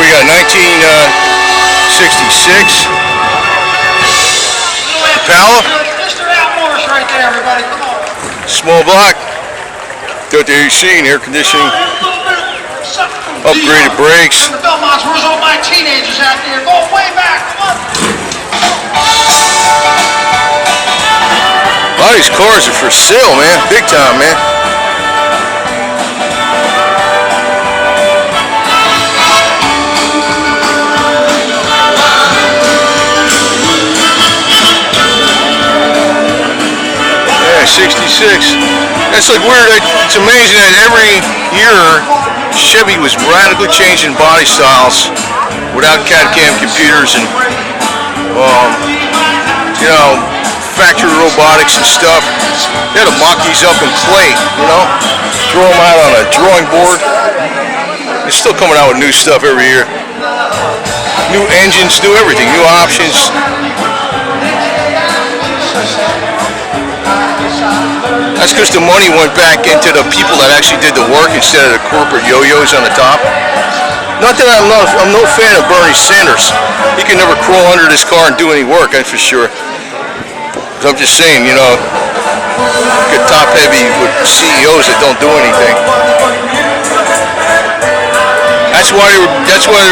we got 1966 Impala. Small block. Got the AC and air conditioning. Upgraded brakes. Where's all my teenagers out there? Go way back. Come on. A lot of these cars are for sale, man. Big time, man. Yeah, 66. That's like weird. It's amazing that every year Chevy was radically changing body styles without CAD/CAM computers and, you know, factory robotics and stuff. They had to mock these up in clay, you know, throw them out on a drawing board. They're still coming out with new stuff every year. New engines, new everything, new options. That's because the money went back into the people that actually did the work instead of the corporate yo-yos on the top. Not that I'm no fan of Bernie Sanders. He can never crawl under this car and do any work, that's for sure. I'm just saying, you know, get top heavy with CEOs that don't do anything. That's why they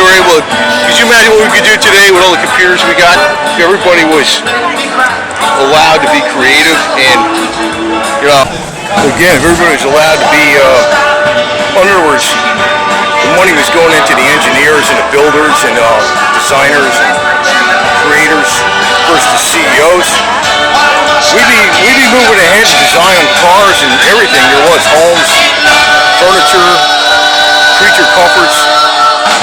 were able to. Could you imagine what we could do today with all the computers we got? If everybody was allowed to be creative and, you know, again, if everybody was allowed to be, in other words, the money was going into the engineers and the builders and designers and creators versus the CEOs. We'd be moving ahead to design on cars and everything. There was homes, furniture, creature comforts,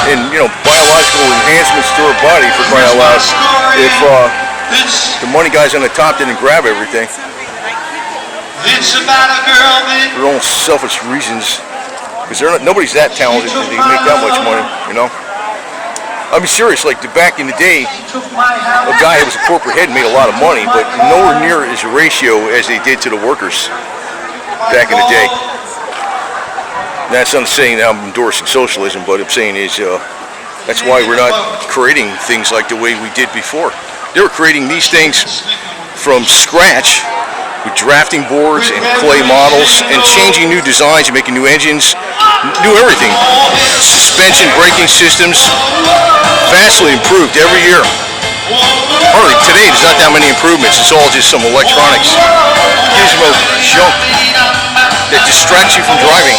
and, you know, biological enhancements to our body, for crying out loud. If the money guys on the top didn't grab everything. It's about a girl that For their own selfish reasons, because nobody's that talented that they make that much money, you know. I mean, serious, like back in the day, a guy who was a corporate head made a lot of money, but nowhere near as a ratio as they did to the workers back in the day. That's not saying that I'm endorsing socialism, but I'm saying is that's why we're not creating things like the way we did before. They were creating these things from scratch with drafting boards and clay models and changing new designs and making new engines, new everything. Suspension, braking systems, vastly improved every year. Hardly today, there's not that many improvements. It's all just some electronics. Gizmo junk that distracts you from driving.